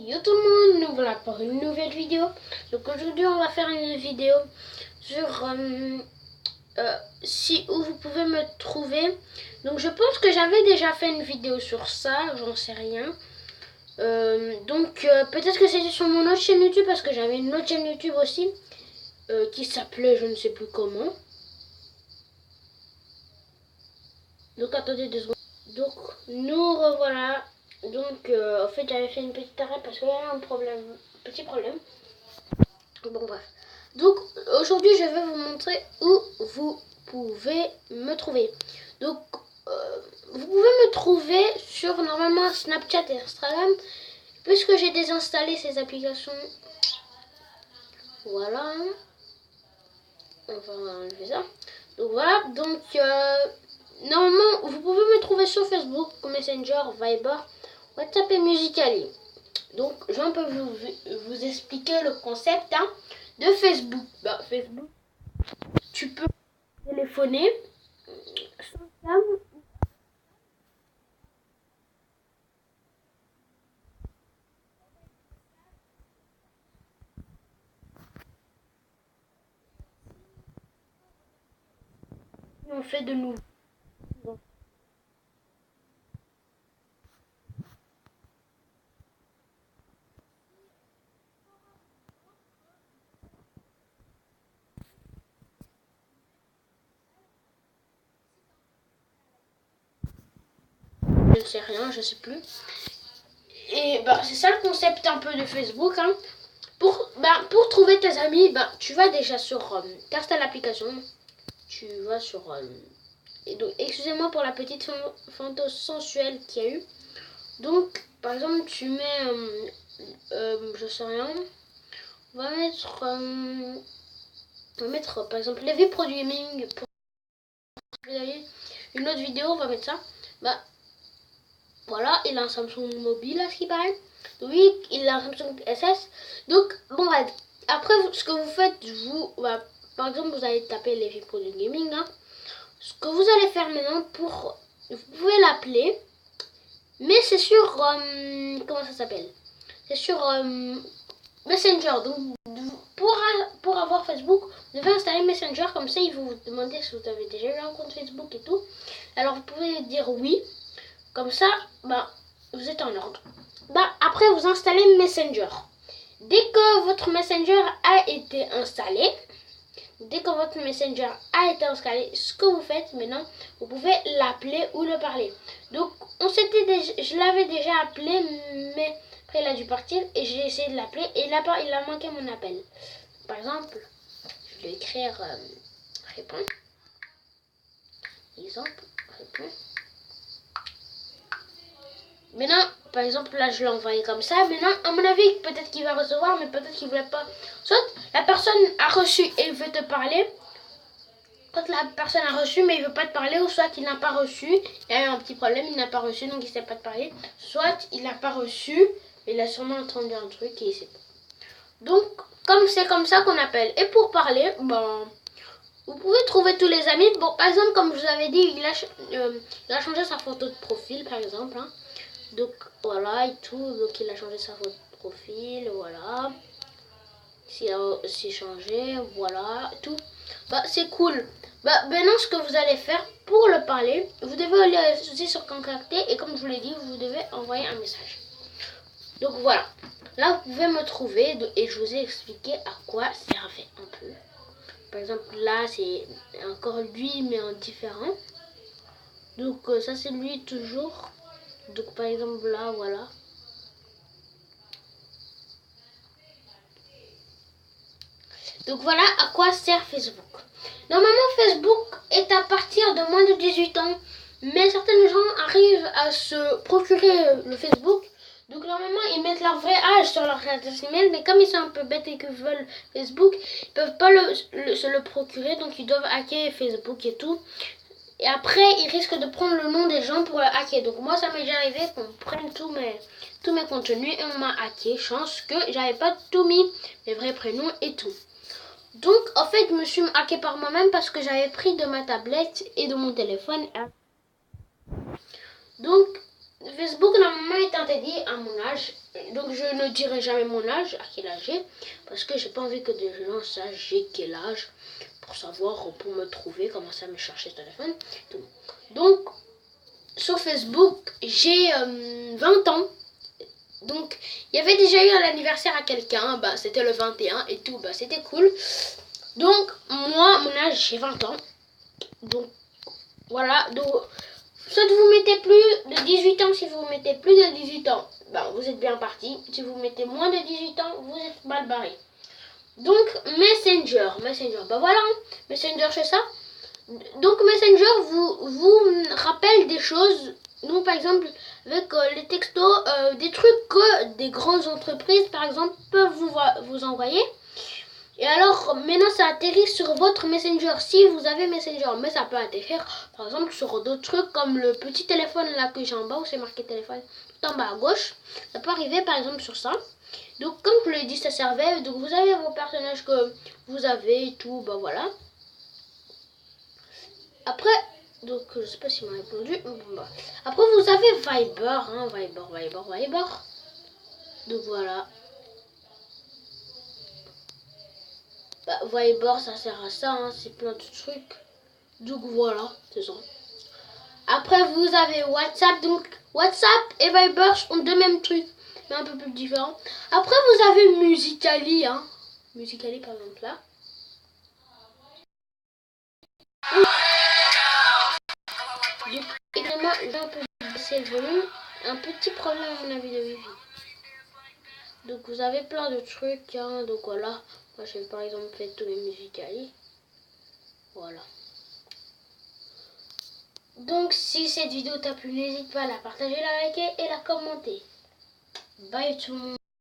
Yo tout le monde, nous voilà pour une nouvelle vidéo. Donc aujourd'hui on va faire une vidéo sur si où vous pouvez me trouver. Donc je pense que j'avais déjà fait une vidéo sur ça, j'en sais rien. Peut-être que c'était sur mon autre chaîne YouTube parce que j'avais une autre chaîne YouTube aussi qui s'appelait je ne sais plus comment. Donc attendez 2 secondes. Donc nous revoilà. Donc en fait j'avais fait une petite arrêt parce qu'il y avait un petit problème. Bon bref. Donc aujourd'hui je vais vous montrer où vous pouvez me trouver. Donc vous pouvez me trouver sur normalement Snapchat et Instagram. Puisque j'ai désinstallé ces applications. Voilà. On va enlever ça. Donc voilà. Donc normalement vous pouvez me trouver sur Facebook, Messenger, Viber, WhatsApp et Musical.ly. Donc je vais un peu vous expliquer le concept de Facebook. Facebook, tu peux téléphoner sans cam. On fait de nouveau. Je ne sais rien, je sais plus. Et c'est ça le concept un peu de Facebook. Pour trouver tes amis, tu vas déjà sur t'installes l'application. Tu vas sur et donc excusez-moi pour la petite photo sensuelle qu'il y a eu. Donc par exemple tu mets je sais rien. On va mettre par exemple Levi Pro Gaming pour une autre vidéo, on va mettre ça. Voilà, il a un Samsung mobile à ce qui paraît. Oui, il a un Samsung SS. Donc, bon, après, ce que vous faites, par exemple, vous allez taper les Pro Gaming. Ce que vous allez faire maintenant, vous pouvez l'appeler. Mais c'est sur, comment ça s'appelle? C'est sur Messenger. Donc, pour avoir Facebook, vous devez installer Messenger. Comme ça, il va vous demander si vous avez déjà eu un compte Facebook et tout. Alors, vous pouvez dire oui. Comme ça, vous êtes en ordre. Après, vous installez Messenger. Dès que votre Messenger a été installé, ce que vous faites maintenant, vous pouvez l'appeler ou le parler. Donc, je l'avais déjà appelé, mais après il a dû partir et j'ai essayé de l'appeler et il a manqué mon appel. Par exemple, je vais écrire réponds. Exemple, réponds. Maintenant, par exemple, là, je l'ai envoyé comme ça. Maintenant, à mon avis, peut-être qu'il va recevoir, mais peut-être qu'il ne voulait pas. Soit la personne a reçu et veut te parler. Quand la personne a reçu, mais il ne veut pas te parler. Ou soit il n'a pas reçu. Il y a eu un petit problème, il n'a pas reçu, donc il ne sait pas te parler. Soit il n'a pas reçu, il a sûrement entendu un truc et il sait pas. Donc, comme c'est comme ça qu'on appelle. Et pour parler, vous pouvez trouver tous les amis. Bon, par exemple, comme je vous avais dit, il a changé sa photo de profil, par exemple. Donc voilà et tout, donc il a changé sa photo de profil, voilà. S'il a aussi changé, voilà, tout. C'est cool. Maintenant ce que vous allez faire pour le parler, vous devez aller aussi sur contacter et comme je vous l'ai dit, vous devez envoyer un message. Donc voilà. Là vous pouvez me trouver et je vous ai expliqué à quoi servait un peu. Par exemple là c'est encore lui mais en différent. Donc ça c'est lui toujours. Donc par exemple là, voilà. Donc voilà à quoi sert Facebook. Normalement Facebook est à partir de moins de 18 ans. Mais certains gens arrivent à se procurer le Facebook. Donc normalement ils mettent leur vrai âge sur leur adresse email. Mais comme ils sont un peu bêtes et qu'ils veulent Facebook, ils peuvent pas se le procurer. Donc ils doivent hacker Facebook et tout. Et après, ils risquent de prendre le nom des gens pour le hacker. Donc moi, ça m'est déjà arrivé qu'on prenne tous mes contenus et on m'a hacké. Chance que j'avais pas tout mis, mes vrais prénoms et tout. Donc, en fait, je me suis hacké par moi-même parce que j'avais pris de ma tablette et de mon téléphone. Donc, Facebook normalement est interdit à mon âge. Donc je ne dirai jamais mon âge, à quel âge j'ai. Parce que j'ai pas envie que des gens sachent j'ai quel âge. Pour savoir, pour me trouver, commencer à me chercher ce téléphone. Tout. Donc sur Facebook, j'ai 20 ans. Donc, il y avait déjà eu un anniversaire à quelqu'un, bah, c'était le 21 et tout, bah, c'était cool. Donc, moi, mon âge, j'ai 20 ans. Donc, voilà. Donc, soit vous mettez plus de 18 ans, si vous mettez plus de 18 ans, bah, vous êtes bien parti. Si vous mettez moins de 18 ans, vous êtes mal barré. Donc, Messenger, bah voilà, Messenger, c'est ça. Donc Messenger vous rappelle des choses. Donc par exemple avec les textos, des trucs que des grandes entreprises par exemple peuvent vous envoyer. Et alors maintenant ça atterrit sur votre Messenger si vous avez Messenger. Mais ça peut atterrir par exemple sur d'autres trucs comme le petit téléphone là que j'ai en bas où c'est marqué téléphone tout en bas à gauche. Ça peut arriver par exemple sur ça. Donc comme je l'ai dit ça servait. Donc vous avez vos personnages que vous avez et tout. Bah voilà. Après, donc je sais pas s'il m'a répondu. Bon, bah. Après vous avez Viber, hein, Viber. Donc voilà. Bah, Viber ça sert à ça, hein, c'est plein de trucs. Donc voilà, c'est ça. Après vous avez WhatsApp, donc WhatsApp et Viber ont deux mêmes trucs, mais un peu plus différents. Après vous avez Musical.ly, hein. Musical.ly par exemple là. Donc évidemment, j'ai un peu baissé le volume. Un petit problème à mon avis de wifi. Donc vous avez plein de trucs, hein, donc voilà. Moi j'ai par exemple fait tous les Musical.ly. Voilà. Donc si cette vidéo t'a plu, n'hésite pas à la partager, la liker et la commenter. Bye tout le monde.